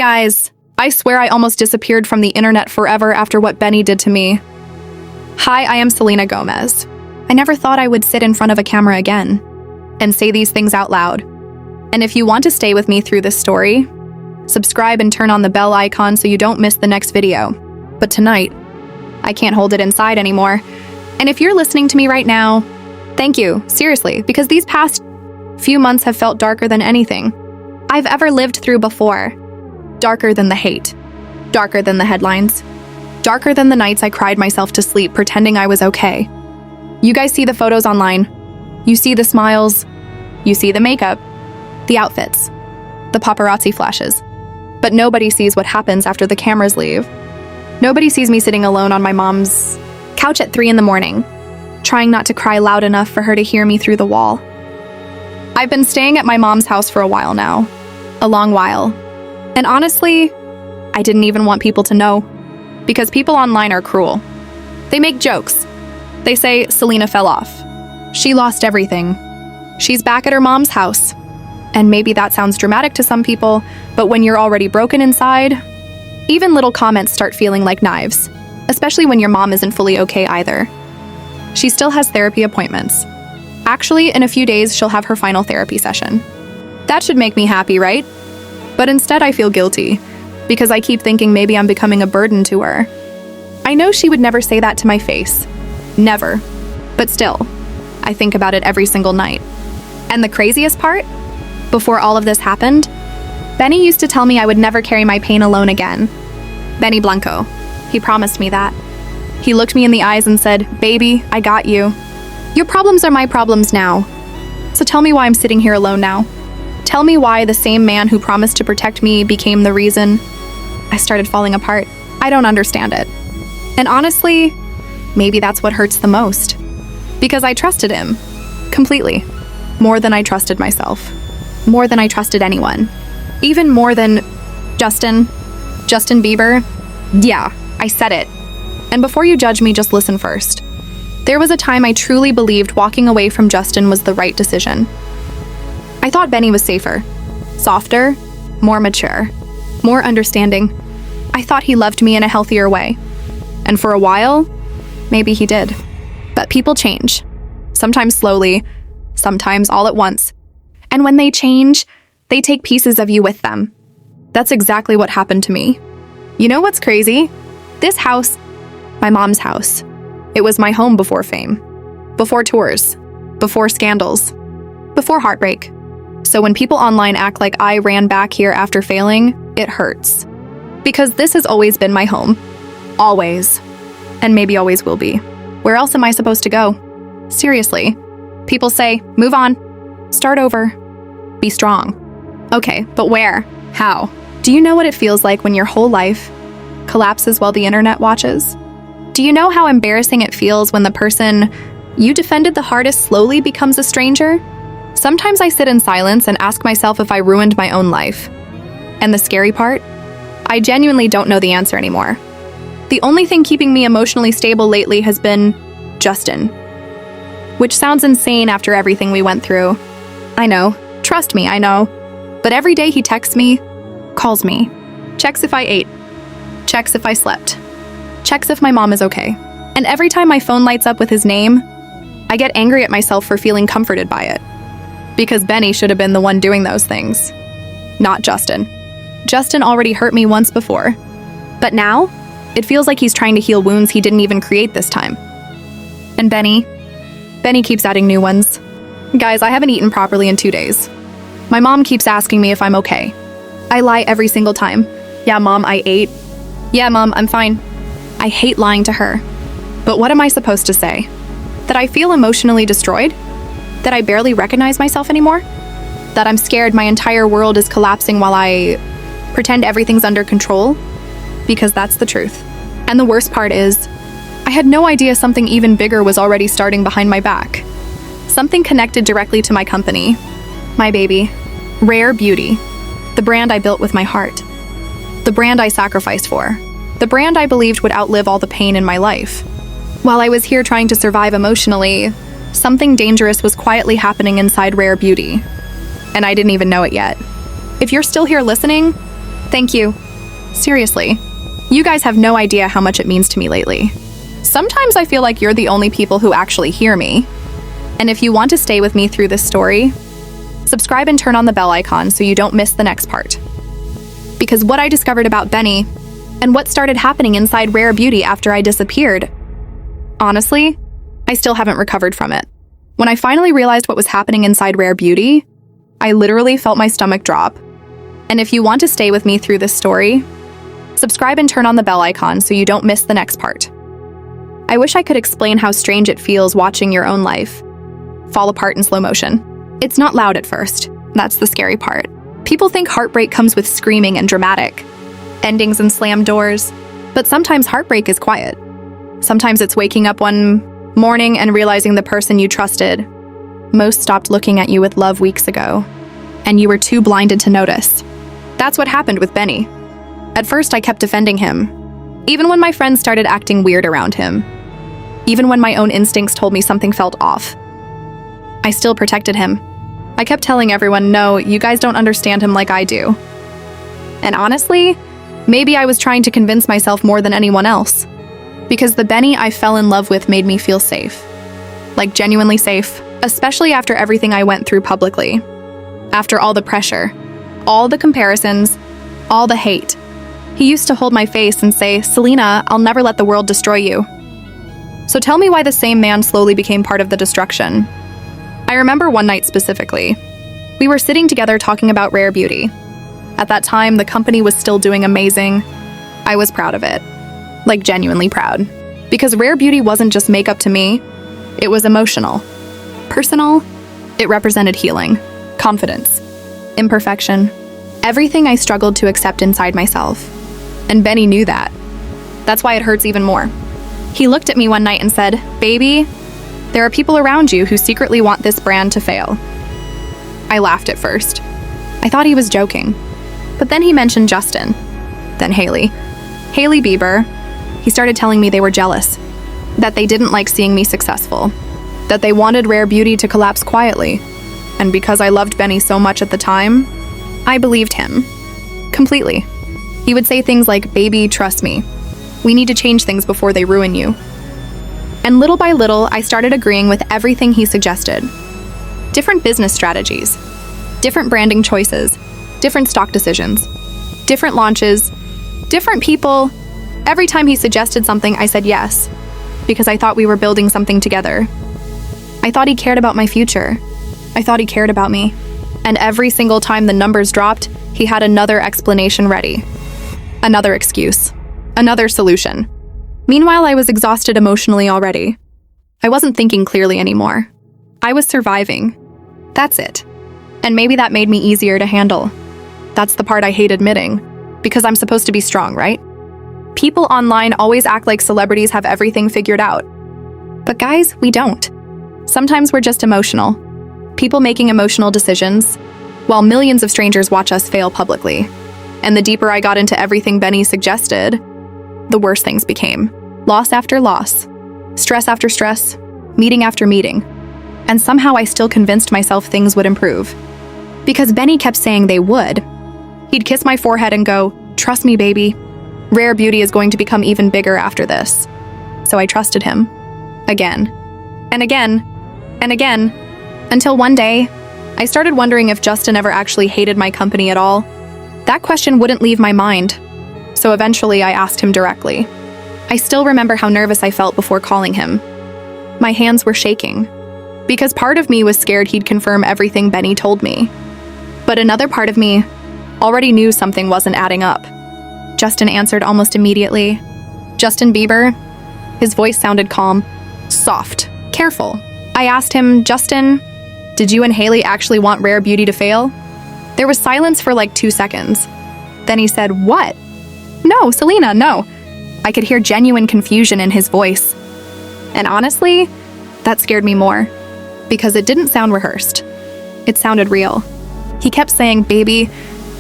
Guys, I swear I almost disappeared from the internet forever after what Benny did to me. Hi, I am Selena Gomez. I never thought I would sit in front of a camera again and say these things out loud. And if you want to stay with me through this story, subscribe and turn on the bell icon so you don't miss the next video. But tonight, I can't hold it inside anymore. And if you're listening to me right now, thank you, seriously, because these past few months have felt darker than anything I've ever lived through before. Darker than the hate, darker than the headlines, darker than the nights I cried myself to sleep pretending I was okay. You guys see the photos online. You see the smiles. You see the makeup, the outfits, the paparazzi flashes. But nobody sees what happens after the cameras leave. Nobody sees me sitting alone on my mom's couch at 3 a.m, trying not to cry loud enough for her to hear me through the wall. I've been staying at my mom's house for a while now, a long while. And honestly, I didn't even want people to know, because people online are cruel. They make jokes. They say Selena fell off. She lost everything. She's back at her mom's house. And maybe that sounds dramatic to some people, but when you're already broken inside, even little comments start feeling like knives, especially when your mom isn't fully okay either. She still has therapy appointments. Actually, in a few days, she'll have her final therapy session. That should make me happy, right? But instead I feel guilty, because I keep thinking maybe I'm becoming a burden to her. I know she would never say that to my face. Never. But still, I think about it every single night. And the craziest part? Before all of this happened, Benny used to tell me I would never carry my pain alone again. Benny Blanco. He promised me that. He looked me in the eyes and said, "Baby, I got you. Your problems are my problems now. So tell me why I'm sitting here alone now. Tell me why the same man who promised to protect me became the reason I started falling apart. I don't understand it." And honestly, maybe that's what hurts the most. Because I trusted him. Completely. More than I trusted myself. More than I trusted anyone. Even more than Justin Bieber. Yeah, I said it. And before you judge me, just listen first. There was a time I truly believed walking away from Justin was the right decision. I thought Benny was safer, softer, more mature, more understanding. I thought he loved me in a healthier way. And for a while, maybe he did. But people change. Sometimes slowly, sometimes all at once. And when they change, they take pieces of you with them. That's exactly what happened to me. You know what's crazy? This house, my mom's house, it was my home before fame, before tours, before scandals, before heartbreak. So when people online act like I ran back here after failing, it hurts. Because this has always been my home. Always. And maybe always will be. Where else am I supposed to go? Seriously. People say, move on. Start over. Be strong. Okay, but where? How? Do you know what it feels like when your whole life collapses while the internet watches? Do you know how embarrassing it feels when the person you defended the hardest slowly becomes a stranger? Sometimes I sit in silence and ask myself if I ruined my own life. And the scary part? I genuinely don't know the answer anymore. The only thing keeping me emotionally stable lately has been Justin. Which sounds insane after everything we went through. I know. Trust me, I know. But every day he texts me, calls me, checks if I ate, checks if I slept, checks if my mom is okay. And every time my phone lights up with his name, I get angry at myself for feeling comforted by it. Because Benny should have been the one doing those things, not Justin. Justin already hurt me once before. But now, it feels like he's trying to heal wounds he didn't even create this time. And Benny keeps adding new ones. Guys, I haven't eaten properly in 2 days. My mom keeps asking me if I'm okay. I lie every single time. Yeah, Mom, I ate. Yeah, Mom, I'm fine. I hate lying to her. But what am I supposed to say? That I feel emotionally destroyed? That I barely recognize myself anymore? That I'm scared my entire world is collapsing while I pretend everything's under control? Because that's the truth. And the worst part is, I had no idea something even bigger was already starting behind my back. Something connected directly to my company. My baby. Rare Beauty. The brand I built with my heart. The brand I sacrificed for. The brand I believed would outlive all the pain in my life. While I was here trying to survive emotionally, something dangerous was quietly happening inside Rare Beauty. And I didn't even know it yet. If you're still here listening, Thank you. Seriously, you guys have no idea how much it means to me lately. Sometimes I feel like you're the only people who actually hear me. And if you want to stay with me through this story, subscribe and turn on the bell icon so you don't miss the next part. Because what I discovered about Benny and what started happening inside Rare Beauty after I disappeared, honestly, I still haven't recovered from it. When I finally realized what was happening inside Rare Beauty, I literally felt my stomach drop. And if you want to stay with me through this story, subscribe and turn on the bell icon so you don't miss the next part. I wish I could explain how strange it feels watching your own life fall apart in slow motion. It's not loud at first. That's the scary part. People think heartbreak comes with screaming and dramatic endings and slammed doors, but sometimes heartbreak is quiet. Sometimes it's waking up one morning and realizing the person you trusted most stopped looking at you with love weeks ago, and you were too blinded to notice. That's what happened with Benny. At first, I kept defending him, even when my friends started acting weird around him. Even when my own instincts told me something felt off. I still protected him. I kept telling everyone, no, you guys don't understand him like I do. And honestly, maybe I was trying to convince myself more than anyone else. Because the Benny I fell in love with made me feel safe. Like genuinely safe, especially after everything I went through publicly. After all the pressure, all the comparisons, all the hate. He used to hold my face and say, Selena, I'll never let the world destroy you. So tell me why the same man slowly became part of the destruction. I remember one night specifically. We were sitting together talking about Rare Beauty. At that time, the company was still doing amazing. I was proud of it. Like genuinely proud. Because Rare Beauty wasn't just makeup to me, it was emotional. Personal, it represented healing, confidence, imperfection, everything I struggled to accept inside myself. And Benny knew that. That's why it hurts even more. He looked at me one night and said, baby, there are people around you who secretly want this brand to fail. I laughed at first. I thought he was joking. But then he mentioned Justin, then Hailey Bieber. He started telling me they were jealous, that they didn't like seeing me successful, that they wanted Rare Beauty to collapse quietly. And because I loved Benny so much at the time, I believed him. Completely. He would say things like, baby, trust me. We need to change things before they ruin you. And little by little, I started agreeing with everything he suggested. Different business strategies, different branding choices, different stock decisions, different launches, different people. Every time he suggested something, I said yes, because I thought we were building something together. I thought he cared about my future. I thought he cared about me. And every single time the numbers dropped, he had another explanation ready. Another excuse. Another solution. Meanwhile, I was exhausted emotionally already. I wasn't thinking clearly anymore. I was surviving. That's it. And maybe that made me easier to handle. That's the part I hate admitting, because I'm supposed to be strong, right? People online always act like celebrities have everything figured out. But guys, we don't. Sometimes we're just emotional. People making emotional decisions, while millions of strangers watch us fail publicly. And the deeper I got into everything Benny suggested, the worse things became. Loss after loss, stress after stress, meeting after meeting. And somehow I still convinced myself things would improve. Because Benny kept saying they would. He'd kiss my forehead and go, trust me, baby. Rare Beauty is going to become even bigger after this. So I trusted him. Again. And again. And again. Until one day, I started wondering if Justin ever actually hated my company at all. That question wouldn't leave my mind. So eventually I asked him directly. I still remember how nervous I felt before calling him. My hands were shaking. Because part of me was scared he'd confirm everything Benny told me. But another part of me already knew something wasn't adding up. Justin answered almost immediately. Justin Bieber? His voice sounded calm, soft, careful. I asked him, Justin, did you and Hailey actually want Rare Beauty to fail? There was silence for like 2 seconds. Then he said, what? No, Selena, no. I could hear genuine confusion in his voice. And honestly, that scared me more. Because it didn't sound rehearsed. It sounded real. He kept saying, baby,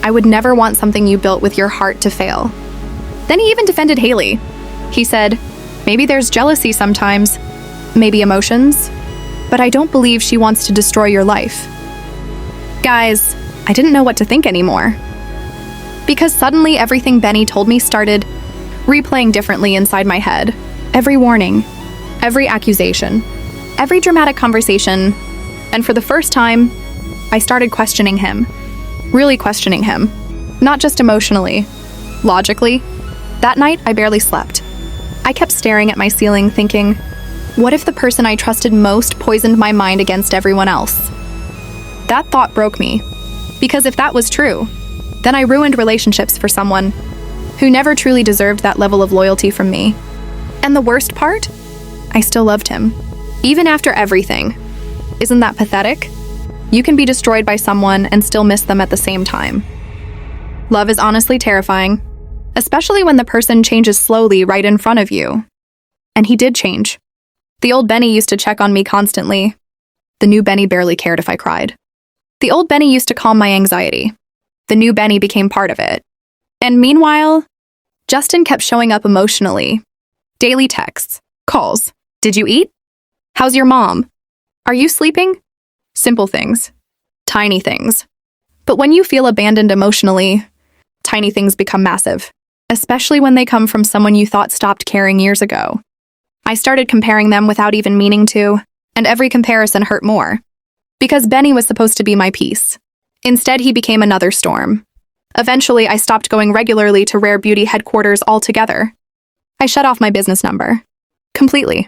I would never want something you built with your heart to fail. Then he even defended Hailey. He said, maybe there's jealousy sometimes, maybe emotions, but I don't believe she wants to destroy your life. Guys, I didn't know what to think anymore. Because suddenly everything Benny told me started replaying differently inside my head. Every warning, every accusation, every dramatic conversation, and for the first time, I started questioning him. Really questioning him. Not just emotionally, logically. That night, I barely slept. I kept staring at my ceiling thinking, what if the person I trusted most poisoned my mind against everyone else? That thought broke me, because if that was true, then I ruined relationships for someone who never truly deserved that level of loyalty from me. And the worst part? I still loved him. Even after everything. Isn't that pathetic? You can be destroyed by someone and still miss them at the same time. Love is honestly terrifying, especially when the person changes slowly right in front of you. And he did change. The old Benny used to check on me constantly. The new Benny barely cared if I cried. The old Benny used to calm my anxiety. The new Benny became part of it. And meanwhile, Justin kept showing up emotionally. Daily texts, calls. Did you eat? How's your mom? Are you sleeping? Simple things. Tiny things. But when you feel abandoned emotionally, tiny things become massive, especially when they come from someone you thought stopped caring years ago. I started comparing them without even meaning to, and every comparison hurt more. Because Benny was supposed to be my peace. Instead, he became another storm. Eventually, I stopped going regularly to Rare Beauty headquarters altogether. I shut off my business number. Completely.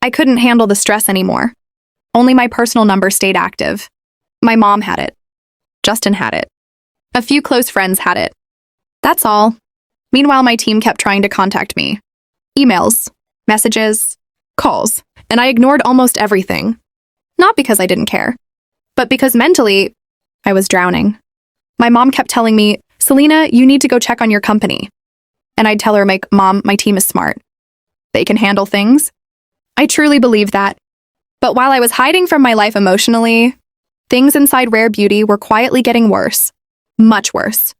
I couldn't handle the stress anymore. Only my personal number stayed active. My mom had it. Justin had it. A few close friends had it. That's all. Meanwhile, my team kept trying to contact me. Emails, messages, calls, and I ignored almost everything. Not because I didn't care, but because mentally, I was drowning. My mom kept telling me, Selena, you need to go check on your company. And I'd tell her, Mom, my team is smart. They can handle things. I truly believed that. But while I was hiding from my life emotionally, things inside Rare Beauty were quietly getting worse. Much worse.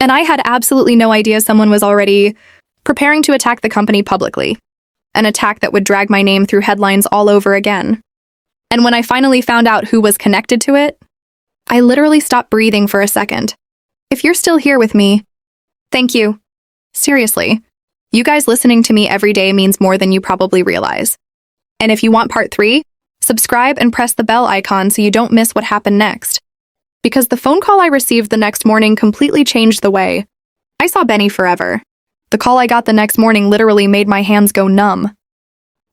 And I had absolutely no idea someone was already preparing to attack the company publicly. An attack that would drag my name through headlines all over again. And when I finally found out who was connected to it, I literally stopped breathing for a second. If you're still here with me, thank you. Seriously, you guys listening to me every day means more than you probably realize. And if you want part 3, subscribe and press the bell icon so you don't miss what happened next. Because the phone call I received the next morning completely changed the way I saw Benny forever. The call I got the next morning literally made my hands go numb.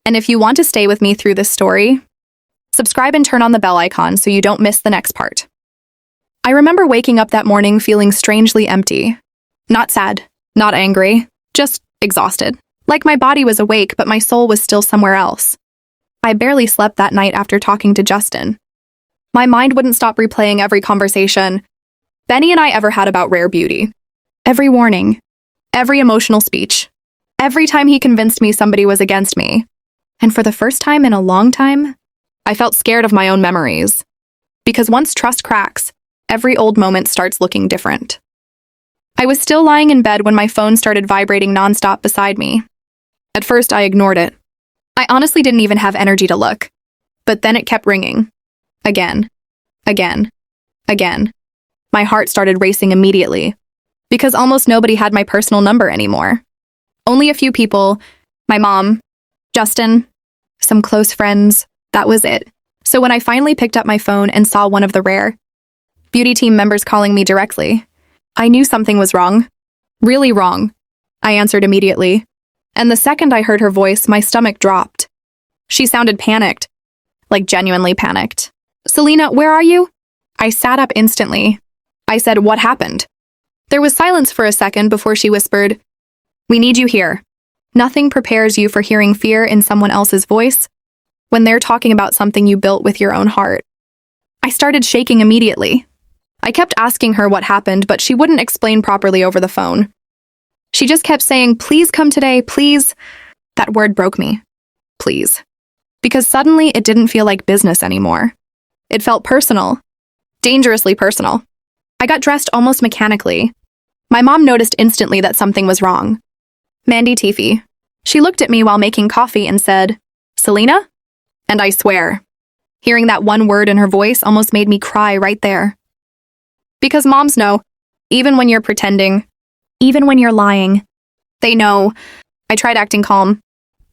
And if you want to stay with me through this story, subscribe and turn on the bell icon so you don't miss the next part. I remember waking up that morning feeling strangely empty. Not sad, not angry, just exhausted. Like my body was awake, but my soul was still somewhere else. I barely slept that night after talking to Justin. My mind wouldn't stop replaying every conversation Benny and I ever had about Rare Beauty. Every warning, every emotional speech, every time he convinced me somebody was against me. And for the first time in a long time, I felt scared of my own memories. Because once trust cracks, every old moment starts looking different. I was still lying in bed when my phone started vibrating nonstop beside me. At first, I ignored it. I honestly didn't even have energy to look. But then it kept ringing. Again. Again. Again. My heart started racing immediately. Because almost nobody had my personal number anymore. Only a few people, my mom, Justin, some close friends, that was it. So when I finally picked up my phone and saw one of the Rare Beauty team members calling me directly, I knew something was wrong. Really wrong. I answered immediately. And the second I heard her voice, my stomach dropped. She sounded panicked. Like genuinely panicked. Selena, where are you? I sat up instantly. I said, what happened? There was silence for a second before she whispered, we need you here. Nothing prepares you for hearing fear in someone else's voice when they're talking about something you built with your own heart. I started shaking immediately. I kept asking her what happened, but she wouldn't explain properly over the phone. She just kept saying, please come today, please. That word broke me. Please. Because suddenly it didn't feel like business anymore. It felt personal. Dangerously personal. I got dressed almost mechanically. My mom noticed instantly that something was wrong. Mandy Tiffy. She looked at me while making coffee and said, Selena? And I swear, hearing that one word in her voice almost made me cry right there. Because moms know, even when you're pretending, even when you're lying. They know. I tried acting calm.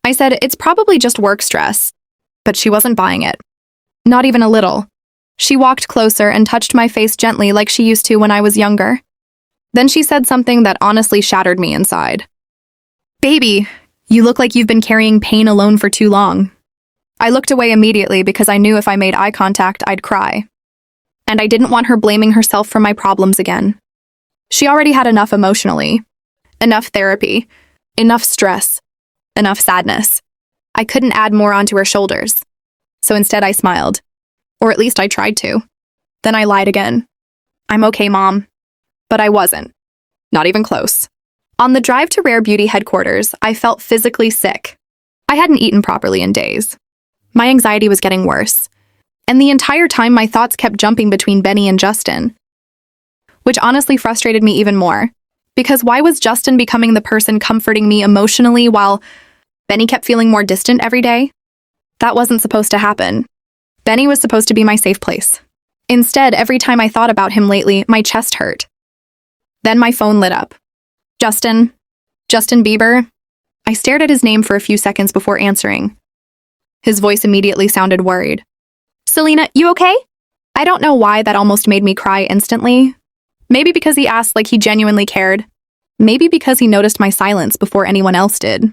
I said, it's probably just work stress. But she wasn't buying it. Not even a little. She walked closer and touched my face gently like she used to when I was younger. Then she said something that honestly shattered me inside. Baby, you look like you've been carrying pain alone for too long. I looked away immediately because I knew if I made eye contact, I'd cry. And I didn't want her blaming herself for my problems again. She already had enough emotionally. Enough therapy. Enough stress. Enough sadness. I couldn't add more onto her shoulders. So instead I smiled. Or at least I tried to. Then I lied again. I'm okay, Mom. But I wasn't. Not even close. On the drive to Rare Beauty headquarters, I felt physically sick. I hadn't eaten properly in days. My anxiety was getting worse. And the entire time my thoughts kept jumping between Benny and Justin. Which honestly frustrated me even more. Because why was Justin becoming the person comforting me emotionally while Benny kept feeling more distant every day? That wasn't supposed to happen. Benny was supposed to be my safe place. Instead, every time I thought about him lately, my chest hurt. Then my phone lit up. Justin Bieber. I stared at his name for a few seconds before answering. His voice immediately sounded worried. Selena, you okay? I don't know why that almost made me cry instantly. Maybe because he asked like he genuinely cared. Maybe because he noticed my silence before anyone else did.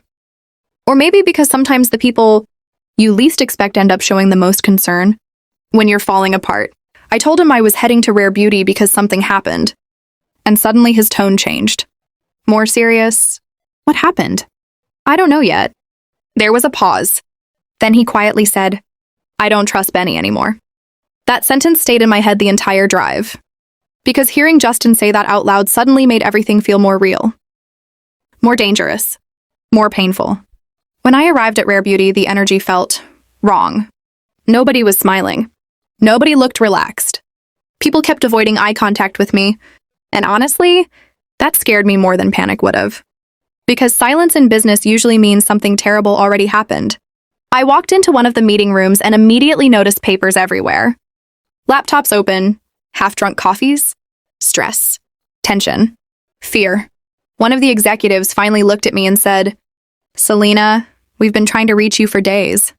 Or maybe because sometimes the people you least expect end up showing the most concern when you're falling apart. I told him I was heading to Rare Beauty because something happened. And suddenly his tone changed. More serious. What happened? I don't know yet. There was a pause. Then he quietly said, I don't trust Benny anymore. That sentence stayed in my head the entire drive. Because hearing Justin say that out loud suddenly made everything feel more real. More dangerous. More painful. When I arrived at Rare Beauty, the energy felt wrong. Nobody was smiling. Nobody looked relaxed. People kept avoiding eye contact with me. And honestly, that scared me more than panic would have. Because silence in business usually means something terrible already happened. I walked into one of the meeting rooms and immediately noticed papers everywhere. Laptops open, half-drunk coffees, stress, tension, fear. One of the executives finally looked at me and said, Selena, we've been trying to reach you for days.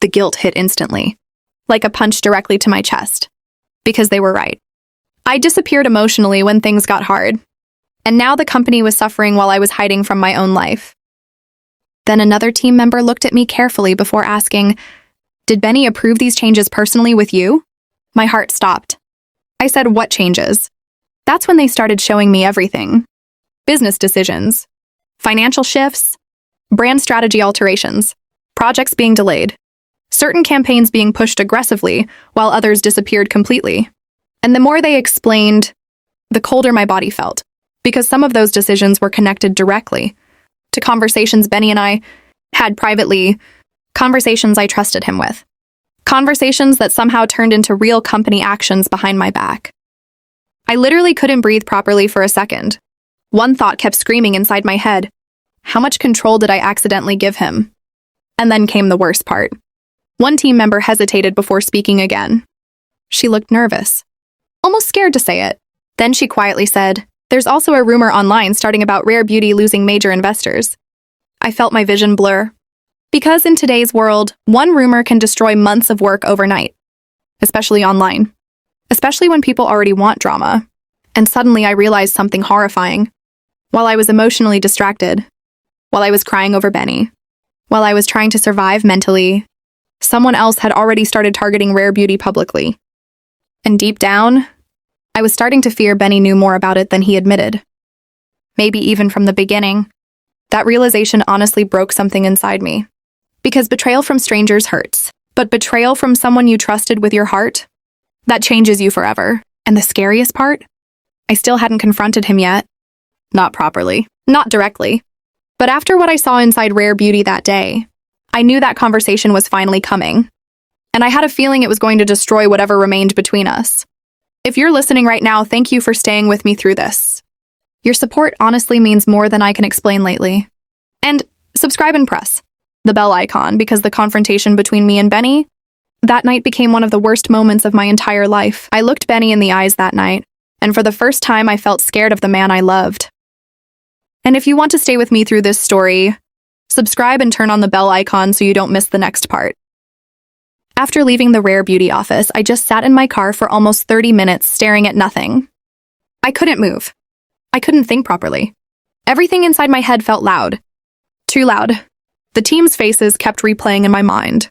The guilt hit instantly, like a punch directly to my chest. Because they were right. I disappeared emotionally when things got hard. And now the company was suffering while I was hiding from my own life. Then another team member looked at me carefully before asking, did Benny approve these changes personally with you? My heart stopped. I said, what changes? That's when they started showing me everything. Business decisions, financial shifts, brand strategy alterations, projects being delayed, certain campaigns being pushed aggressively while others disappeared completely. And the more they explained, the colder my body felt, because some of those decisions were connected directly to conversations Benny and I had privately, conversations I trusted him with, conversations that somehow turned into real company actions behind my back. I literally couldn't breathe properly for a second. One thought kept screaming inside my head. How much control did I accidentally give him? And then came the worst part. One team member hesitated before speaking again. She looked nervous, almost scared to say it. Then she quietly said, there's also a rumor online starting about Rare Beauty losing major investors. I felt my vision blur. Because in today's world, one rumor can destroy months of work overnight. Especially online. Especially when people already want drama. And suddenly I realized something horrifying. While I was emotionally distracted, while I was crying over Benny, while I was trying to survive mentally, someone else had already started targeting Rare Beauty publicly. And deep down, I was starting to fear Benny knew more about it than he admitted. Maybe even from the beginning. That realization honestly broke something inside me. Because betrayal from strangers hurts. But betrayal from someone you trusted with your heart? That changes you forever. And the scariest part? I still hadn't confronted him yet. Not properly. Not directly. But after what I saw inside Rare Beauty that day, I knew that conversation was finally coming. And I had a feeling it was going to destroy whatever remained between us. If you're listening right now, thank you for staying with me through this. Your support honestly means more than I can explain lately. And subscribe and press the bell icon because the confrontation between me and Benny, that night became one of the worst moments of my entire life. I looked Benny in the eyes that night, and for the first time I felt scared of the man I loved. And if you want to stay with me through this story, subscribe and turn on the bell icon so you don't miss the next part. After leaving the Rare Beauty office, I just sat in my car for almost 30 minutes staring at nothing. I couldn't move. I couldn't think properly. Everything inside my head felt loud. Too loud. The team's faces kept replaying in my mind.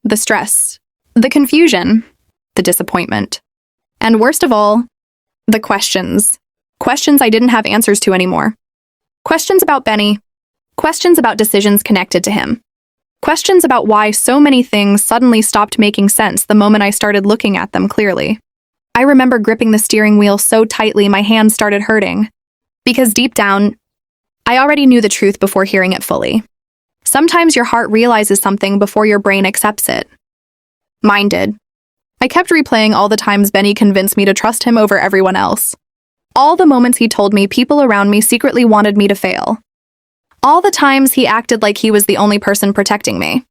The stress, the confusion, the disappointment. And worst of all, the questions. Questions I didn't have answers to anymore. Questions about Benny. Questions about decisions connected to him. Questions about why so many things suddenly stopped making sense the moment I started looking at them clearly. I remember gripping the steering wheel so tightly my hands started hurting. Because deep down, I already knew the truth before hearing it fully. Sometimes your heart realizes something before your brain accepts it. Mine did. I kept replaying all the times Benny convinced me to trust him over everyone else. All the moments he told me people around me secretly wanted me to fail. All the times he acted like he was the only person protecting me.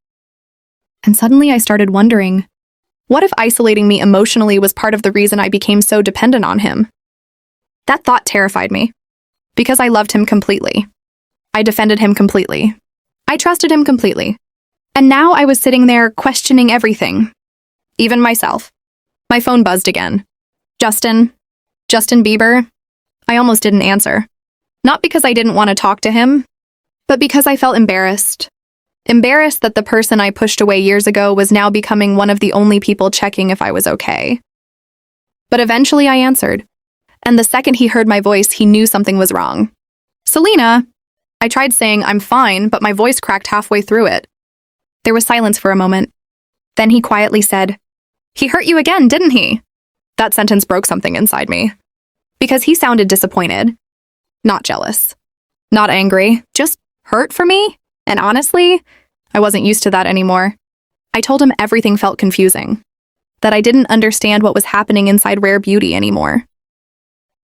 And suddenly I started wondering, what if isolating me emotionally was part of the reason I became so dependent on him? That thought terrified me. Because I loved him completely. I defended him completely. I trusted him completely. And now I was sitting there questioning everything. Even myself. My phone buzzed again. Justin Bieber? I almost didn't answer. Not because I didn't want to talk to him, but because I felt embarrassed. Embarrassed that the person I pushed away years ago was now becoming one of the only people checking if I was okay. But eventually I answered. And the second he heard my voice, he knew something was wrong. Selena! I tried saying I'm fine, but my voice cracked halfway through it. There was silence for a moment. Then he quietly said, "He hurt you again, didn't he?" That sentence broke something inside me. Because he sounded disappointed. Not jealous. Not angry. Just hurt for me? And honestly, I wasn't used to that anymore. I told him everything felt confusing. That I didn't understand what was happening inside Rare Beauty anymore.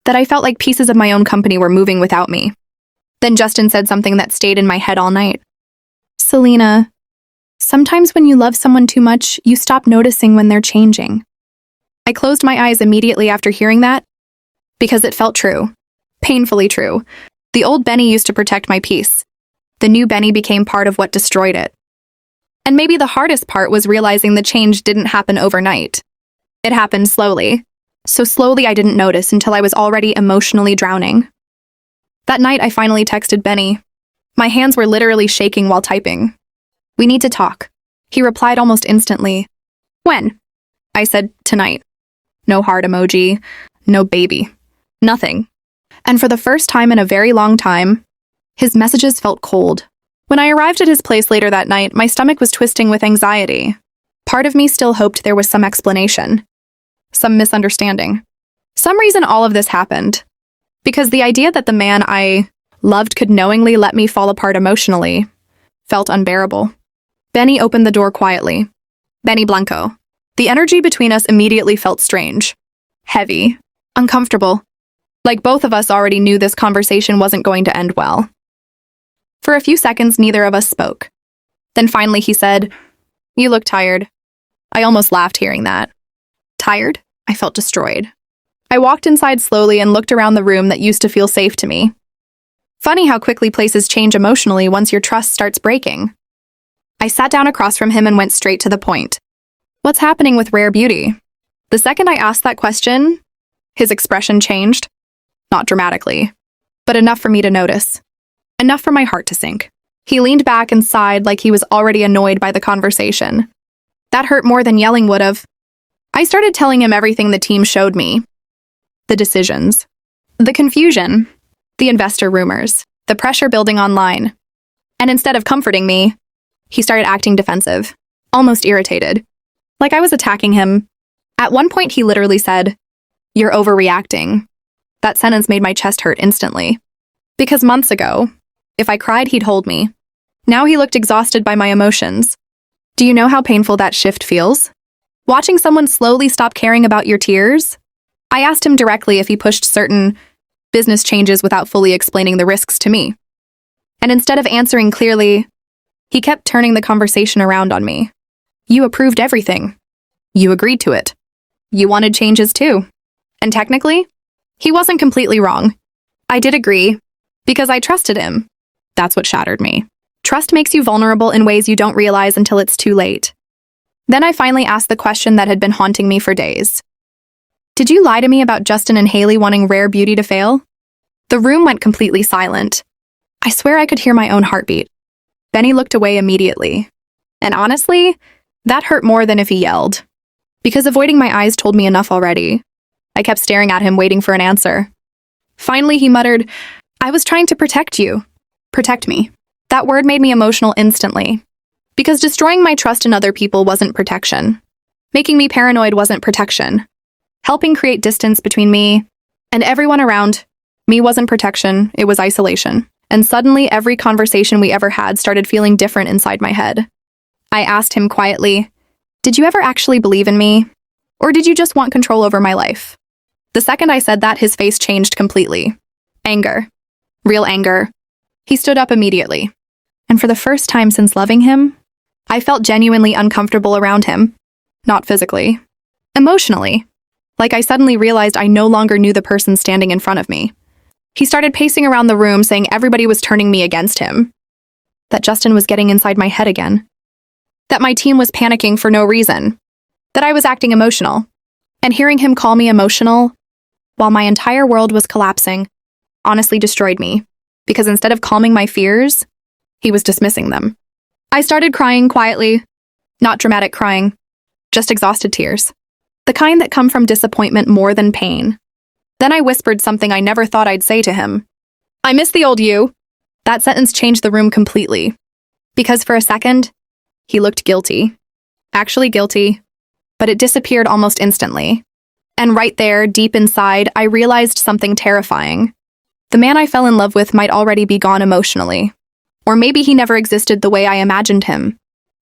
That I felt like pieces of my own company were moving without me. Then Justin said something that stayed in my head all night. "Selena, sometimes when you love someone too much, you stop noticing when they're changing." I closed my eyes immediately after hearing that, because it felt true. Painfully true. The old Benny used to protect my peace. The new Benny became part of what destroyed it. And maybe the hardest part was realizing the change didn't happen overnight. It happened slowly. So slowly I didn't notice until I was already emotionally drowning. That night I finally texted Benny. My hands were literally shaking while typing. "We need to talk." He replied almost instantly. "When?" I said, "Tonight." No heart emoji. No baby. Nothing. And for the first time in a very long time, his messages felt cold. When I arrived at his place later that night, my stomach was twisting with anxiety. Part of me still hoped there was some explanation. Some misunderstanding. Some reason all of this happened. Because the idea that the man I loved could knowingly let me fall apart emotionally felt unbearable. Benny opened the door quietly. Benny Blanco. The energy between us immediately felt strange. Heavy. Uncomfortable. Like both of us already knew this conversation wasn't going to end well. For a few seconds, neither of us spoke. Then finally he said, "You look tired." I almost laughed hearing that. Tired? I felt destroyed. I walked inside slowly and looked around the room that used to feel safe to me. Funny how quickly places change emotionally once your trust starts breaking. I sat down across from him and went straight to the point. "What's happening with Rare Beauty?" The second I asked that question, his expression changed. Not dramatically, but enough for me to notice. Enough for my heart to sink. He leaned back and sighed like he was already annoyed by the conversation. That hurt more than yelling would have. I started telling him everything the team showed me. The decisions. The confusion. The investor rumors. The pressure building online. And instead of comforting me, he started acting defensive. Almost irritated. Like I was attacking him. At one point he literally said, "You're overreacting." That sentence made my chest hurt instantly. Because months ago, if I cried, he'd hold me. Now he looked exhausted by my emotions. Do you know how painful that shift feels? Watching someone slowly stop caring about your tears? I asked him directly if he pushed certain business changes without fully explaining the risks to me. And instead of answering clearly, he kept turning the conversation around on me. "You approved everything. You agreed to it. You wanted changes too." And technically, he wasn't completely wrong. I did agree. Because I trusted him. That's what shattered me. Trust makes you vulnerable in ways you don't realize until it's too late. Then I finally asked the question that had been haunting me for days. Did you lie to me about Justin and Haley wanting Rare Beauty to fail? The room went completely silent. I swear I could hear my own heartbeat. Benny looked away immediately. And honestly, that hurt more than if he yelled. Because avoiding my eyes told me enough already. I kept staring at him, waiting for an answer. Finally, he muttered, "I was trying to protect you." Protect me. That word made me emotional instantly. Because destroying my trust in other people wasn't protection. Making me paranoid wasn't protection. Helping create distance between me and everyone around me wasn't protection, it was isolation. And suddenly, every conversation we ever had started feeling different inside my head. I asked him quietly, "Did you ever actually believe in me? Or did you just want control over my life?" The second I said that, his face changed completely. Anger. Real anger. He stood up immediately. And for the first time since loving him, I felt genuinely uncomfortable around him. Not physically. Emotionally. Like I suddenly realized I no longer knew the person standing in front of me. He started pacing around the room, saying everybody was turning me against him. That Justin was getting inside my head again. That my team was panicking for no reason. That I was acting emotional. And hearing him call me emotional, while my entire world was collapsing, honestly destroyed me. Because instead of calming my fears, he was dismissing them. I started crying quietly. Not dramatic crying. Just exhausted tears. The kind that come from disappointment more than pain. Then I whispered something I never thought I'd say to him. "I miss the old you." That sentence changed the room completely. Because for a second, he looked guilty. Actually guilty. But it disappeared almost instantly. And right there, deep inside, I realized something terrifying. The man I fell in love with might already be gone emotionally. Or maybe he never existed the way I imagined him.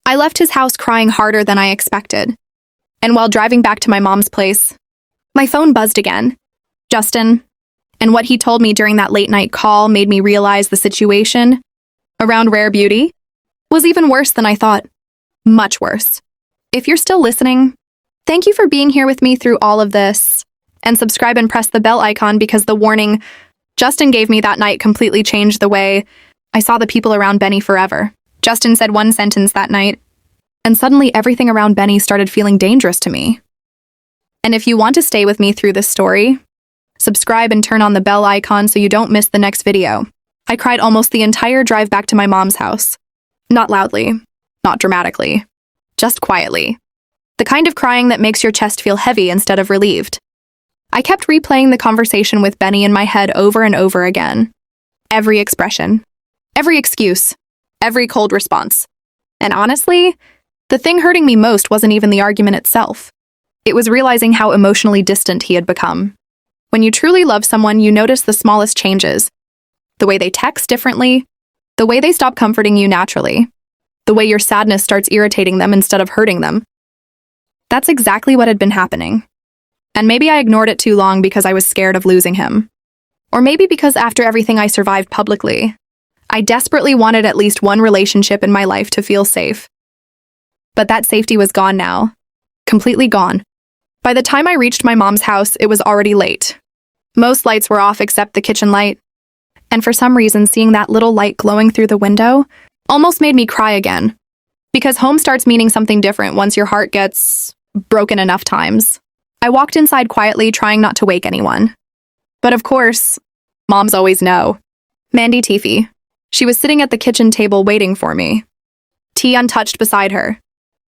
I left his house crying harder than I expected. And while driving back to my mom's place, my phone buzzed again. Justin. And what he told me during that late-night call made me realize the situation around Rare Beauty was even worse than I thought. Much worse. If you're still listening, thank you for being here with me through all of this. And subscribe and press the bell icon because the warning Justin gave me that night completely changed the way I saw the people around Benny forever. Justin said one sentence that night, and suddenly everything around Benny started feeling dangerous to me. And if you want to stay with me through this story, subscribe and turn on the bell icon so you don't miss the next video. I cried almost the entire drive back to my mom's house. Not loudly, not dramatically, just quietly. The kind of crying that makes your chest feel heavy instead of relieved. I kept replaying the conversation with Benny in my head over and over again. Every expression, every excuse, every cold response. And honestly, the thing hurting me most wasn't even the argument itself. It was realizing how emotionally distant he had become. When you truly love someone, you notice the smallest changes. The way they text differently, the way they stop comforting you naturally, the way your sadness starts irritating them instead of hurting them. That's exactly what had been happening. And maybe I ignored it too long because I was scared of losing him. Or maybe because after everything I survived publicly, I desperately wanted at least one relationship in my life to feel safe. But that safety was gone now. Completely gone. By the time I reached my mom's house, it was already late. Most lights were off except the kitchen light. And for some reason, seeing that little light glowing through the window almost made me cry again. Because home starts meaning something different once your heart gets broken enough times. I walked inside quietly, trying not to wake anyone. But of course, moms always know. Mandy Tiffy. She was sitting at the kitchen table waiting for me. Tea untouched beside her.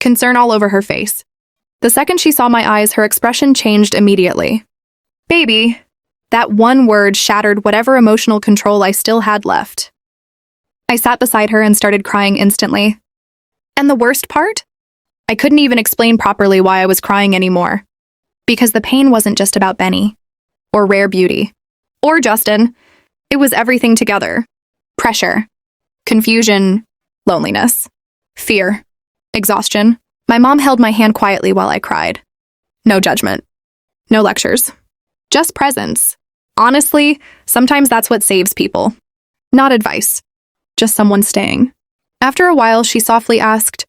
Concern all over her face. The second she saw my eyes, her expression changed immediately. "Baby." That one word shattered whatever emotional control I still had left. I sat beside her and started crying instantly. And the worst part? I couldn't even explain properly why I was crying anymore. Because the pain wasn't just about Benny, or Rare Beauty, or Justin. It was everything together. Pressure, confusion, loneliness, fear, exhaustion. My mom held my hand quietly while I cried. No judgment. No lectures. Just presence. Honestly, sometimes that's what saves people. Not advice. Just someone staying. After a while, she softly asked,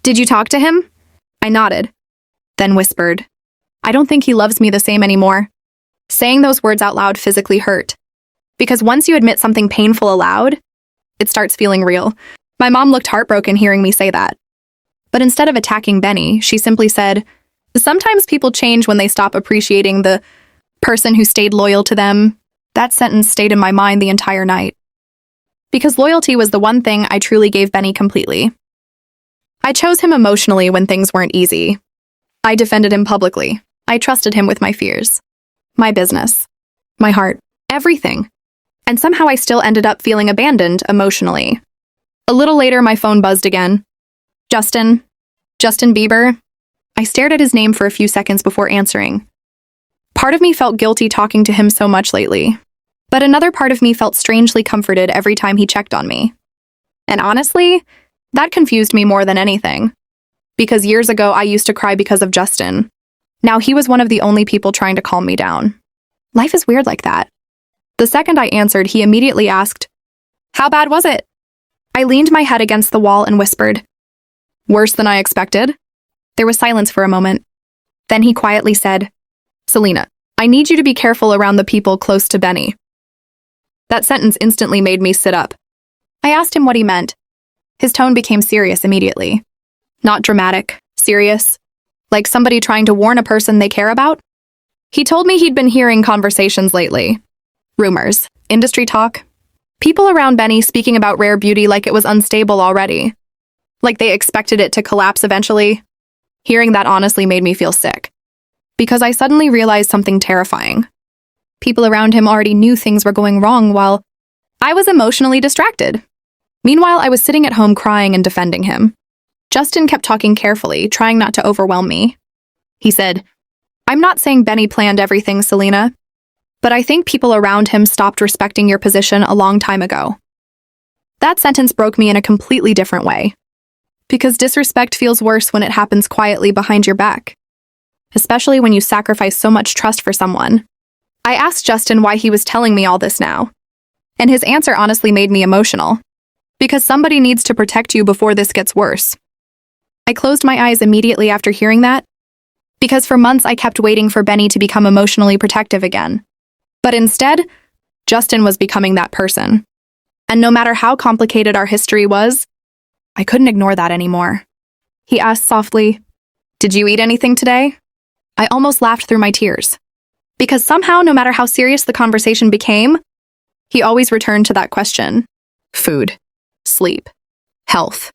"Did you talk to him?" I nodded, then whispered, "I don't think he loves me the same anymore." Saying those words out loud physically hurt. Because once you admit something painful aloud, it starts feeling real. My mom looked heartbroken hearing me say that. But instead of attacking Benny, she simply said, "Sometimes people change when they stop appreciating the person who stayed loyal to them." That sentence stayed in my mind the entire night. Because loyalty was the one thing I truly gave Benny completely. I chose him emotionally when things weren't easy. I defended him publicly. I trusted him with my fears, my business, my heart, everything. And somehow I still ended up feeling abandoned emotionally. A little later, my phone buzzed again. Justin Bieber. I stared at his name for a few seconds before answering. Part of me felt guilty talking to him so much lately, but another part of me felt strangely comforted every time he checked on me. And honestly, that confused me more than anything. Because years ago, I used to cry because of Justin. Now he was one of the only people trying to calm me down. Life is weird like that. The second I answered, he immediately asked, "How bad was it?" I leaned my head against the wall and whispered, "Worse than I expected." There was silence for a moment. Then he quietly said, "Selena, I need you to be careful around the people close to Benny." That sentence instantly made me sit up. I asked him what he meant. His tone became serious immediately. Not dramatic, serious, like somebody trying to warn a person they care about. He told me he'd been hearing conversations lately. Rumors, industry talk, people around Benny speaking about Rare Beauty like it was unstable already. Like they expected it to collapse eventually. Hearing that honestly made me feel sick. Because I suddenly realized something terrifying. People around him already knew things were going wrong while I was emotionally distracted. Meanwhile, I was sitting at home crying and defending him. Justin kept talking carefully, trying not to overwhelm me. He said, "I'm not saying Benny planned everything, Selena, but I think people around him stopped respecting your position a long time ago." That sentence broke me in a completely different way. Because disrespect feels worse when it happens quietly behind your back. Especially when you sacrifice so much trust for someone. I asked Justin why he was telling me all this now. And his answer honestly made me emotional. Because somebody needs to protect you before this gets worse. I closed my eyes immediately after hearing that. Because for months I kept waiting for Benny to become emotionally protective again. But instead, Justin was becoming that person. And no matter how complicated our history was, I couldn't ignore that anymore. He asked softly, "Did you eat anything today?" I almost laughed through my tears. Because somehow, no matter how serious the conversation became, he always returned to that question. Food, sleep, health,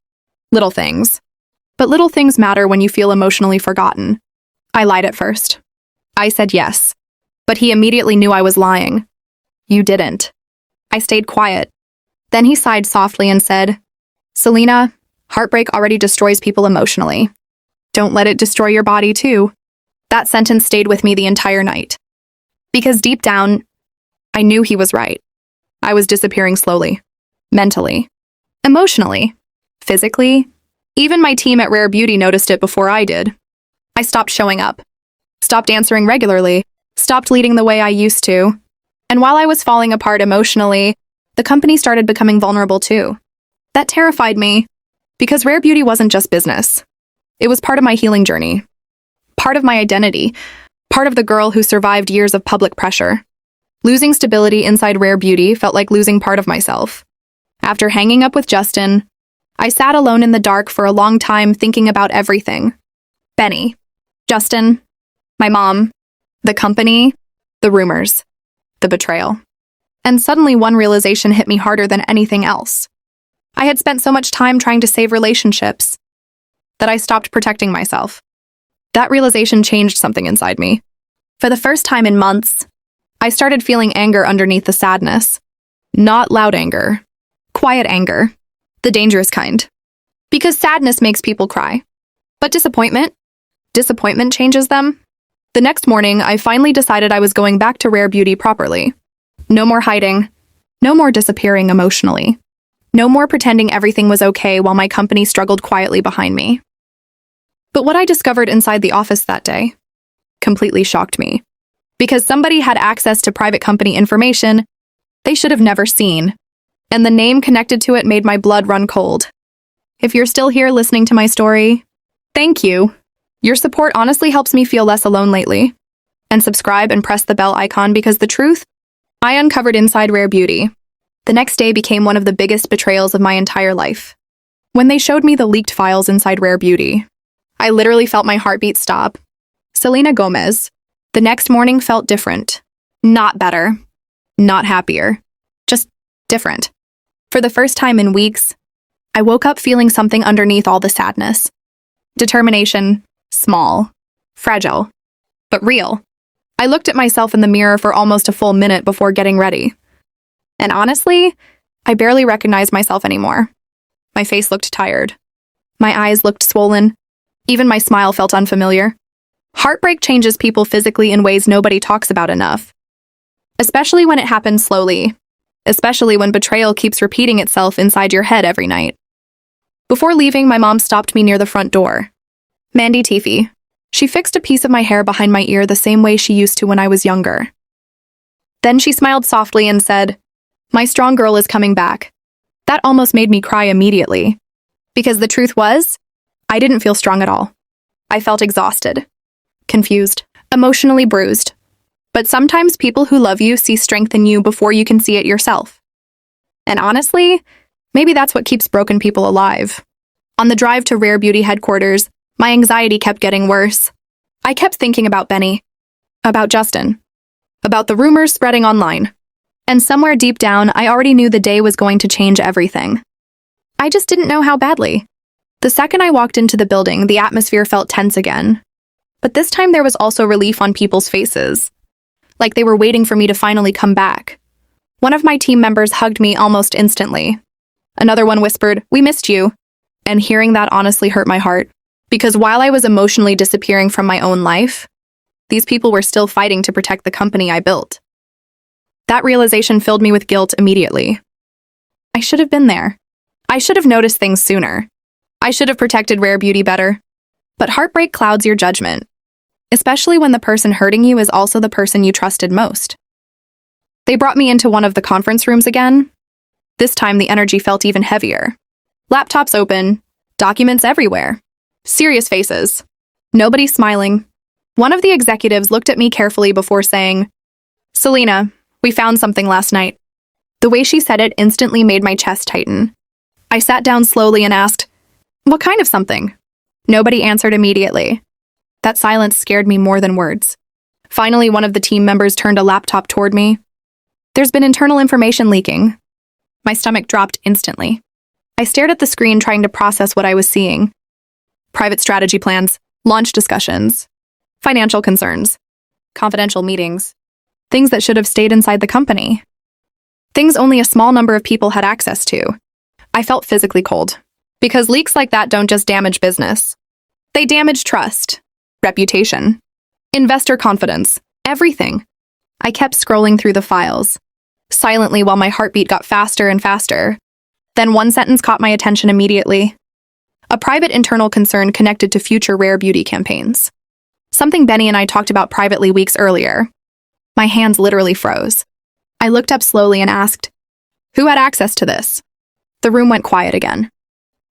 little things. But little things matter when you feel emotionally forgotten. I lied at first. I said yes. But he immediately knew I was lying. "You didn't." I stayed quiet. Then he sighed softly and said, "Selena, heartbreak already destroys people emotionally. Don't let it destroy your body too." That sentence stayed with me the entire night. Because deep down, I knew he was right. I was disappearing slowly. Mentally. Emotionally. Physically. Even my team at Rare Beauty noticed it before I did. I stopped showing up. Stopped answering regularly. Stopped leading the way I used to. And while I was falling apart emotionally, the company started becoming vulnerable too. That terrified me. Because Rare Beauty wasn't just business. It was part of my healing journey. Part of my identity. Part of the girl who survived years of public pressure. Losing stability inside Rare Beauty felt like losing part of myself. After hanging up with Justin, I sat alone in the dark for a long time thinking about everything. Benny, Justin, my mom, the company, the rumors, the betrayal. And suddenly one realization hit me harder than anything else. I had spent so much time trying to save relationships that I stopped protecting myself. That realization changed something inside me. For the first time in months, I started feeling anger underneath the sadness. Not loud anger. Quiet anger. The dangerous kind. Because sadness makes people cry. But disappointment changes them. The next morning, I finally decided I was going back to Rare Beauty properly. No more hiding. No more disappearing emotionally. No more pretending everything was okay while my company struggled quietly behind me. But what I discovered inside the office that day completely shocked me. Because somebody had access to private company information they should have never seen. And the name connected to it made my blood run cold. If you're still here listening to my story, thank you. Your support honestly helps me feel less alone lately. And subscribe and press the bell icon because the truth I uncovered inside Rare Beauty. The next day became one of the biggest betrayals of my entire life. When they showed me the leaked files inside Rare Beauty, I literally felt my heartbeat stop. Selena Gomez. The next morning felt different. Not better. Not happier. Just different. For the first time in weeks, I woke up feeling something underneath all the sadness. Determination. Small. Fragile. But real. I looked at myself in the mirror for almost a full minute before getting ready. And honestly, I barely recognized myself anymore. My face looked tired. My eyes looked swollen. Even my smile felt unfamiliar. Heartbreak changes people physically in ways nobody talks about enough. Especially when it happens slowly. Especially when betrayal keeps repeating itself inside your head every night. Before leaving, my mom stopped me near the front door. Mandy Tiffy. She fixed a piece of my hair behind my ear the same way she used to when I was younger. Then she smiled softly and said, "My strong girl is coming back." That almost made me cry immediately. Because the truth was, I didn't feel strong at all. I felt exhausted, confused, emotionally bruised. But sometimes people who love you see strength in you before you can see it yourself. And honestly, maybe that's what keeps broken people alive. On the drive to Rare Beauty headquarters, my anxiety kept getting worse. I kept thinking about Benny, about Justin, about the rumors spreading online. And somewhere deep down, I already knew the day was going to change everything. I just didn't know how badly. The second I walked into the building, the atmosphere felt tense again. But this time there was also relief on people's faces. Like they were waiting for me to finally come back. One of my team members hugged me almost instantly. Another one whispered, "We missed you." And hearing that honestly hurt my heart. Because while I was emotionally disappearing from my own life, these people were still fighting to protect the company I built. That realization filled me with guilt immediately. I should have been there. I should have noticed things sooner. I should have protected Rare Beauty better. But heartbreak clouds your judgment, especially when the person hurting you is also the person you trusted most. They brought me into one of the conference rooms again. This time the energy felt even heavier. Laptops open, documents everywhere. Serious faces. Nobody smiling. One of the executives looked at me carefully before saying, "Selena, we found something last night." The way she said it instantly made my chest tighten. I sat down slowly and asked, "What kind of something?" Nobody answered immediately. That silence scared me more than words. Finally, one of the team members turned a laptop toward me. "There's been internal information leaking." My stomach dropped instantly. I stared at the screen trying to process what I was seeing. Private strategy plans, launch discussions, financial concerns, confidential meetings, things that should have stayed inside the company. Things only a small number of people had access to. I felt physically cold. Because leaks like that don't just damage business. They damage trust, reputation, investor confidence, everything. I kept scrolling through the files, silently while my heartbeat got faster and faster. Then one sentence caught my attention immediately. A private internal concern connected to future Rare Beauty campaigns. Something Benny and I talked about privately weeks earlier. My hands literally froze. I looked up slowly and asked, "Who had access to this?" The room went quiet again.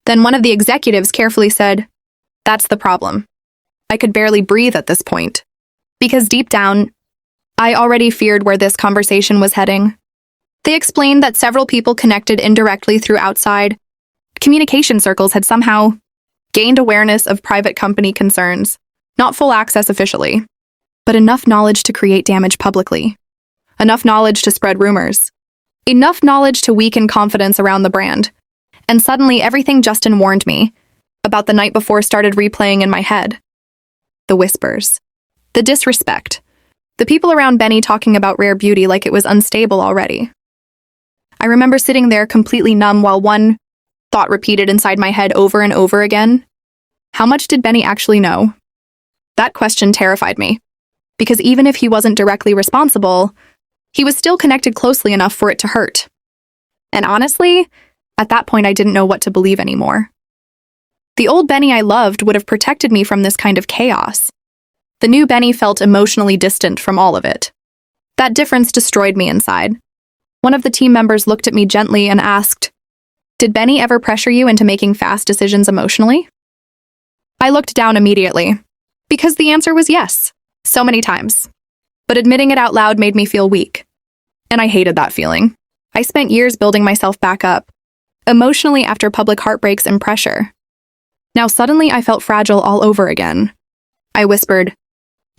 Then one of the executives carefully said, "That's the problem." I could barely breathe at this point. Because deep down, I already feared where this conversation was heading. They explained that several people connected indirectly through outside communication circles had somehow gained awareness of private company concerns, not full access officially, but enough knowledge to create damage publicly, enough knowledge to spread rumors, enough knowledge to weaken confidence around the brand. And suddenly everything Justin warned me about the night before started replaying in my head. The whispers, the disrespect, the people around Benny talking about Rare Beauty like it was unstable already. I remember sitting there completely numb while one thought repeated inside my head over and over again. How much did Benny actually know? That question terrified me, because even if he wasn't directly responsible, he was still connected closely enough for it to hurt. And honestly, at that point I didn't know what to believe anymore. The old Benny I loved would have protected me from this kind of chaos. The new Benny felt emotionally distant from all of it. That difference destroyed me inside. One of the team members looked at me gently and asked, "Did Benny ever pressure you into making fast decisions emotionally?" I looked down immediately, because the answer was yes, so many times. But admitting it out loud made me feel weak. And I hated that feeling. I spent years building myself back up, emotionally after public heartbreaks and pressure. Now suddenly I felt fragile all over again. I whispered,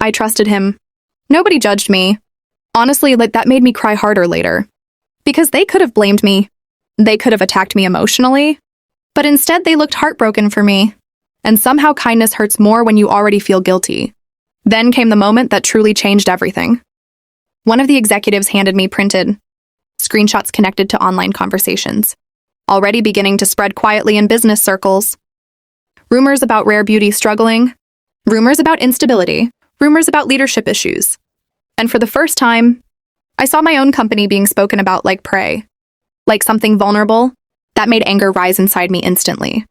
I trusted him. Nobody judged me. Honestly, that made me cry harder later. Because they could have blamed me. They could have attacked me emotionally. But instead they looked heartbroken for me. And somehow kindness hurts more when you already feel guilty. Then came the moment that truly changed everything. One of the executives handed me printed screenshots connected to online conversations, already beginning to spread quietly in business circles. Rumors about Rare Beauty struggling, rumors about instability, rumors about leadership issues. And for the first time, I saw my own company being spoken about like prey, like something vulnerable. That made anger rise inside me instantly.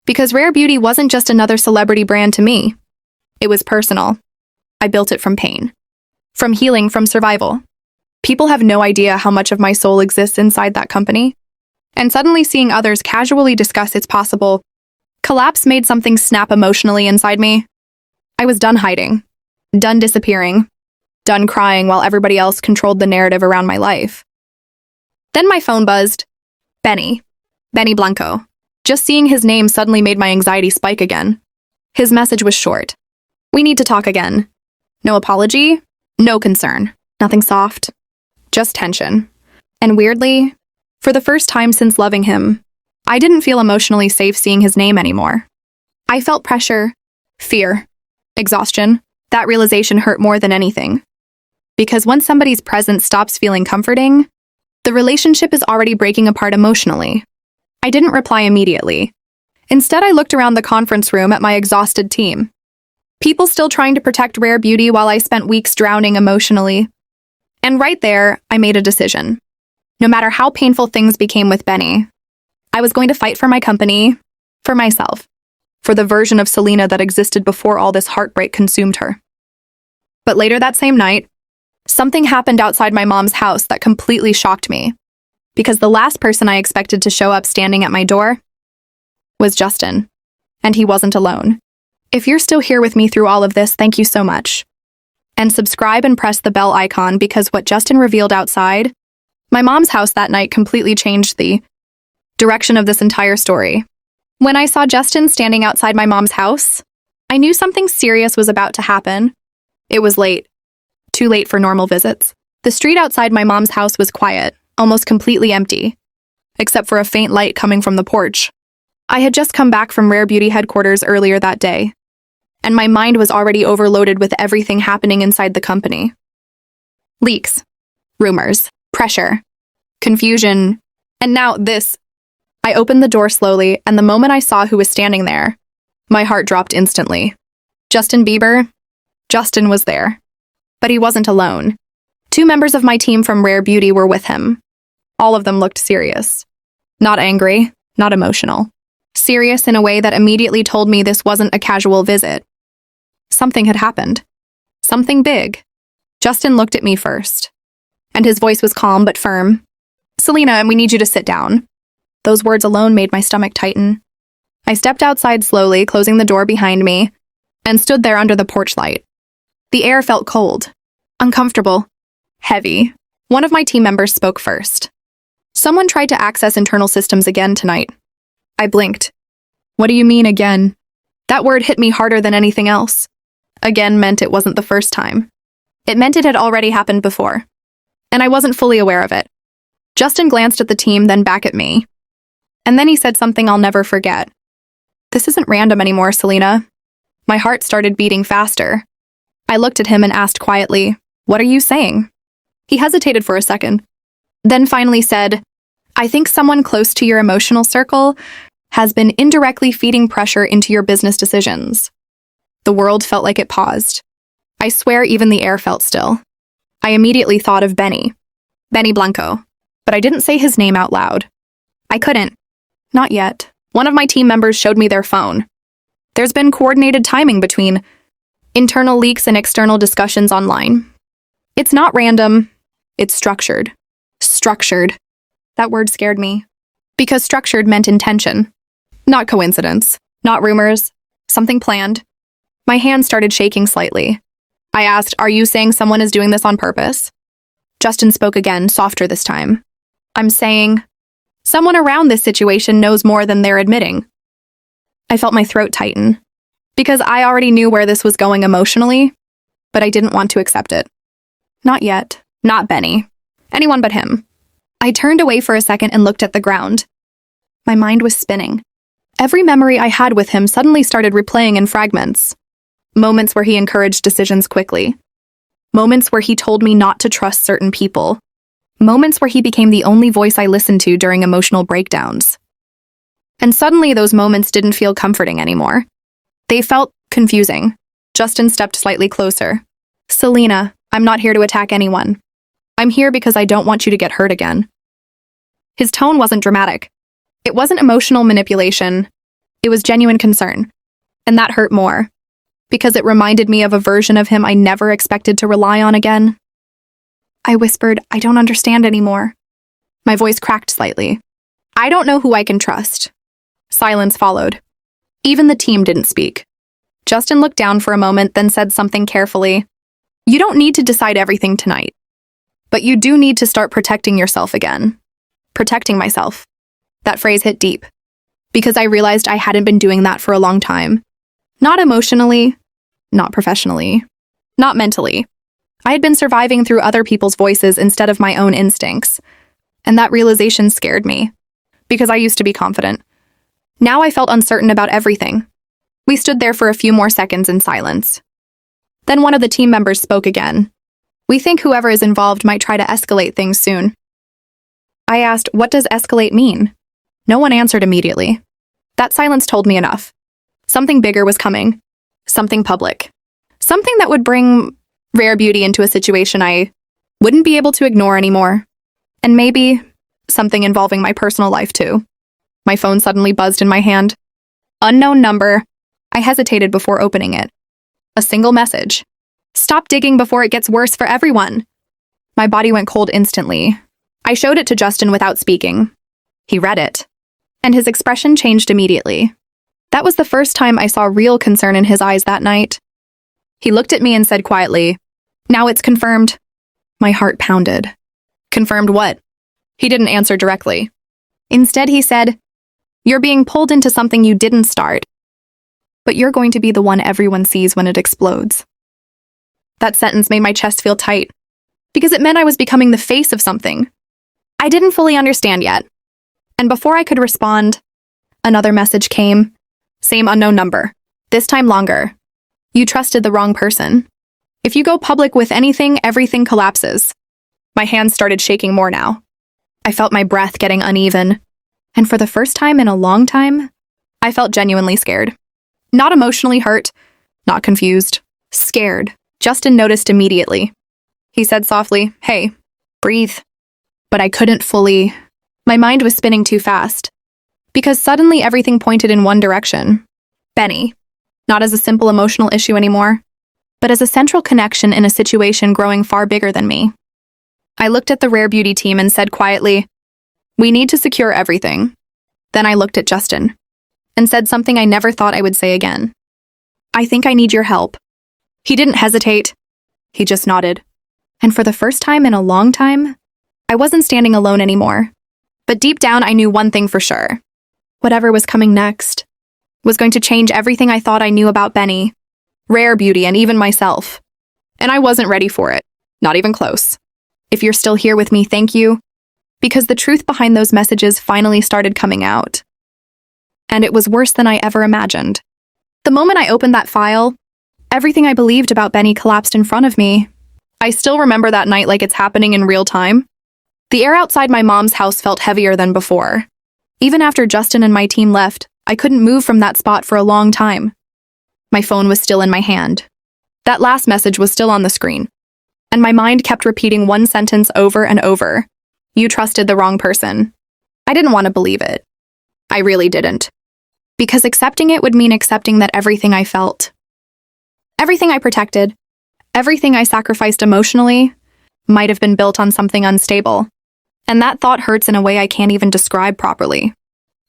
Because Rare Beauty wasn't just another celebrity brand to me. It was personal. I built it from pain, from healing, from survival. People have no idea how much of my soul exists inside that company. And suddenly seeing others casually discuss its possible collapse made something snap emotionally inside me. I was done hiding, done disappearing, done crying while everybody else controlled the narrative around my life. Then my phone buzzed. Benny Blanco. Just seeing his name suddenly made my anxiety spike again. His message was short. We need to talk again. No apology, no concern, nothing soft, just tension. And weirdly, for the first time since loving him, I didn't feel emotionally safe seeing his name anymore. I felt pressure, fear, exhaustion. That realization hurt more than anything. Because once somebody's presence stops feeling comforting, the relationship is already breaking apart emotionally. I didn't reply immediately. Instead, I looked around the conference room at my exhausted team. People still trying to protect Rare Beauty while I spent weeks drowning emotionally. And right there, I made a decision. No matter how painful things became with Benny, I was going to fight for my company, for myself, for the version of Selena that existed before all this heartbreak consumed her. But later that same night, something happened outside my mom's house that completely shocked me. Because the last person I expected to show up standing at my door was Justin. And he wasn't alone. If you're still here with me through all of this, thank you so much. And subscribe and press the bell icon because what Justin revealed outside my mom's house that night completely changed the direction of this entire story. When I saw Justin standing outside my mom's house, I knew something serious was about to happen. It was late. Too late for normal visits. The street outside my mom's house was quiet, almost completely empty, except for a faint light coming from the porch. I had just come back from Rare Beauty headquarters earlier that day, and my mind was already overloaded with everything happening inside the company. Leaks, rumors, pressure, confusion, and now this. I opened the door slowly, and the moment I saw who was standing there, my heart dropped instantly. Justin Bieber? Justin was there. But he wasn't alone. 2 members of my team from Rare Beauty were with him. All of them looked serious. Not angry, not emotional. Serious in a way that immediately told me this wasn't a casual visit. Something had happened. Something big. Justin looked at me first. And his voice was calm but firm. Selena, we need you to sit down. Those words alone made my stomach tighten. I stepped outside slowly, closing the door behind me, and stood there under the porch light. The air felt cold, uncomfortable, heavy. One of my team members spoke first. Someone tried to access internal systems again tonight. I blinked. What do you mean again? That word hit me harder than anything else. Again meant it wasn't the first time. It meant it had already happened before. And I wasn't fully aware of it. Justin glanced at the team, then back at me. And then he said something I'll never forget. This isn't random anymore, Selena. My heart started beating faster. I looked at him and asked quietly, what are you saying? He hesitated for a second, then finally said, I think someone close to your emotional circle has been indirectly feeding pressure into your business decisions. The world felt like it paused. I swear even the air felt still. I immediately thought of Benny Blanco, but I didn't say his name out loud. I couldn't. Not yet. One of my team members showed me their phone. There's been coordinated timing between internal leaks and external discussions online. It's not random. It's structured. Structured. That word scared me. Because structured meant intention. Not coincidence. Not rumors. Something planned. My hand started shaking slightly. I asked, are you saying someone is doing this on purpose? Justin spoke again, softer this time. I'm saying, someone around this situation knows more than they're admitting. I felt my throat tighten, because I already knew where this was going emotionally, but I didn't want to accept it. Not yet. Not Benny. Anyone but him. I turned away for a second and looked at the ground. My mind was spinning. Every memory I had with him suddenly started replaying in fragments. Moments where he encouraged decisions quickly. Moments where he told me not to trust certain people. Moments where he became the only voice I listened to during emotional breakdowns. And suddenly those moments didn't feel comforting anymore. They felt confusing. Justin stepped slightly closer. Selena, I'm not here to attack anyone. I'm here because I don't want you to get hurt again. His tone wasn't dramatic. It wasn't emotional manipulation. It was genuine concern. And that hurt more, because it reminded me of a version of him I never expected to rely on again. I whispered, I don't understand anymore. My voice cracked slightly. I don't know who I can trust. Silence followed. Even the team didn't speak. Justin looked down for a moment, then said something carefully. You don't need to decide everything tonight. But you do need to start protecting yourself again. Protecting myself. That phrase hit deep, because I realized I hadn't been doing that for a long time. Not emotionally, not professionally, not mentally. I had been surviving through other people's voices instead of my own instincts, and that realization scared me, because I used to be confident. Now I felt uncertain about everything. We stood there for a few more seconds in silence. Then one of the team members spoke again. We think whoever is involved might try to escalate things soon. I asked, what does escalate mean? No one answered immediately. That silence told me enough. Something bigger was coming. Something public. Something that would bring Rare Beauty into a situation I wouldn't be able to ignore anymore. And maybe something involving my personal life too. My phone suddenly buzzed in my hand. Unknown number. I hesitated before opening it. A single message. Stop digging before it gets worse for everyone. My body went cold instantly. I showed it to Justin without speaking. He read it, and his expression changed immediately. That was the first time I saw real concern in his eyes that night. He looked at me and said quietly, Now it's confirmed. My heart pounded. Confirmed what? He didn't answer directly. Instead, he said, You're being pulled into something you didn't start, but you're going to be the one everyone sees when it explodes. That sentence made my chest feel tight, because it meant I was becoming the face of something I didn't fully understand yet. And before I could respond, another message came. Same unknown number. This time longer. You trusted the wrong person. If you go public with anything, everything collapses. My hands started shaking more now. I felt my breath getting uneven. And for the first time in a long time, I felt genuinely scared. Not emotionally hurt, not confused. Scared. Justin noticed immediately. He said softly, Hey, breathe. But I couldn't fully. My mind was spinning too fast. Because suddenly everything pointed in one direction. Benny. Not as a simple emotional issue anymore, but as a central connection in a situation growing far bigger than me. I looked at the Rare Beauty team and said quietly, We need to secure everything. Then I looked at Justin and said something I never thought I would say again. I think I need your help. He didn't hesitate. He just nodded. And for the first time in a long time, I wasn't standing alone anymore. But deep down, I knew one thing for sure. Whatever was coming next was going to change everything I thought I knew about Benny, Rare Beauty, and even myself. And I wasn't ready for it. Not even close. If you're still here with me, thank you. Because the truth behind those messages finally started coming out. And it was worse than I ever imagined. The moment I opened that file, everything I believed about Benny collapsed in front of me. I still remember that night like it's happening in real time. The air outside my mom's house felt heavier than before. Even after Justin and my team left, I couldn't move from that spot for a long time. My phone was still in my hand. That last message was still on the screen. And my mind kept repeating one sentence over and over. You trusted the wrong person. I didn't want to believe it. I really didn't. Because accepting it would mean accepting that everything I felt, everything I protected, everything I sacrificed emotionally, might have been built on something unstable. And that thought hurts in a way I can't even describe properly.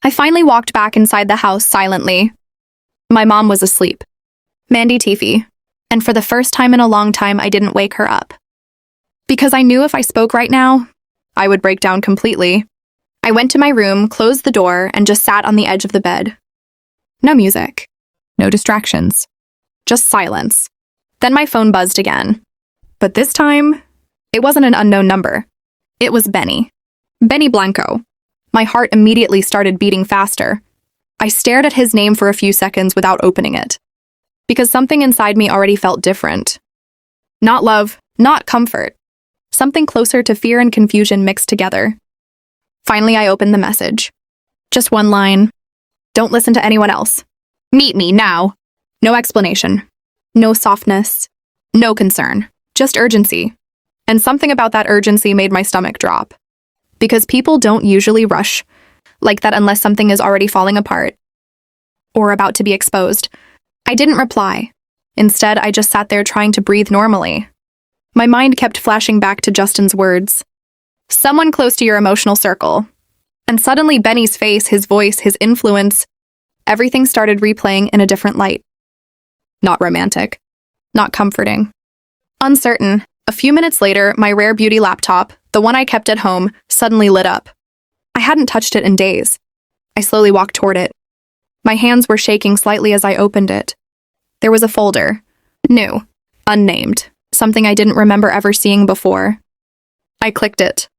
I finally walked back inside the house silently. My mom was asleep. Mandy Tiffy. And for the first time in a long time, I didn't wake her up. Because I knew if I spoke right now, I would break down completely. I went to my room, closed the door, and just sat on the edge of the bed. No music. No distractions. Just silence. Then my phone buzzed again. But this time, it wasn't an unknown number. It was Benny. Benny Blanco. My heart immediately started beating faster. I stared at his name for a few seconds without opening it. Because something inside me already felt different. Not love, not comfort. Something closer to fear and confusion mixed together. Finally, I opened the message. Just one line. Don't listen to anyone else. Meet me now. No explanation. No softness. No concern. Just urgency. And something about that urgency made my stomach drop. Because people don't usually rush like that unless something is already falling apart. Or about to be exposed. I didn't reply. Instead, I just sat there trying to breathe normally. My mind kept flashing back to Justin's words. Someone close to your emotional circle. And suddenly Benny's face, his voice, his influence, everything started replaying in a different light. Not romantic. Not comforting. Uncertain. A few minutes later, my Rare Beauty laptop, the one I kept at home, suddenly lit up. I hadn't touched it in days. I slowly walked toward it. My hands were shaking slightly as I opened it. There was a folder. New. Unnamed. Something I didn't remember ever seeing before. I clicked it.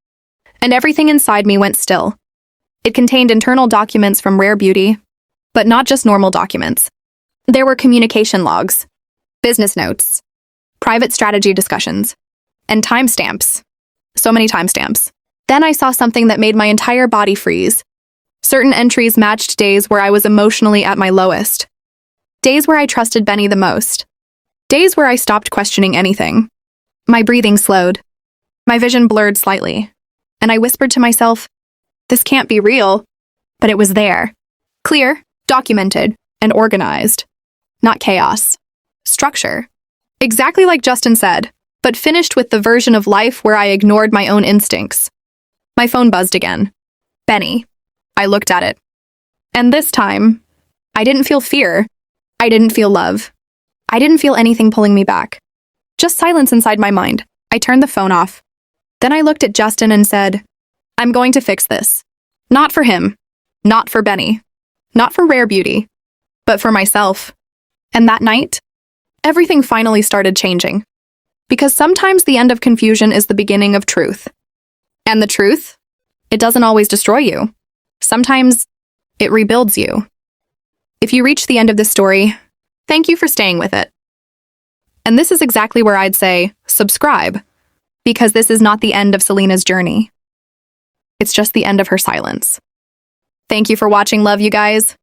And everything inside me went still. It contained internal documents from Rare Beauty, but not just normal documents. There were communication logs, business notes, private strategy discussions, and timestamps. So many timestamps. Then I saw something that made my entire body freeze. Certain entries matched days where I was emotionally at my lowest. Days where I trusted Benny the most. Days where I stopped questioning anything. My breathing slowed. My vision blurred slightly. And I whispered to myself, this can't be real. But it was there. Clear, documented, and organized. Not chaos. Structure. Exactly like Justin said, but finished with the version of life where I ignored my own instincts. My phone buzzed again. Benny. I looked at it. And this time, I didn't feel fear. I didn't feel love. I didn't feel anything pulling me back. Just silence inside my mind. I turned the phone off. Then I looked at Justin and said, I'm going to fix this. Not for him. Not for Benny. Not for Rare Beauty. But for myself. And that night, everything finally started changing. Because sometimes the end of confusion is the beginning of truth. And the truth? It doesn't always destroy you. Sometimes it rebuilds you. If you reach the end of this story, thank you for staying with it. And this is exactly where I'd say, subscribe, because this is not the end of Selena's journey. It's just the end of her silence. Thank you for watching. Love you guys.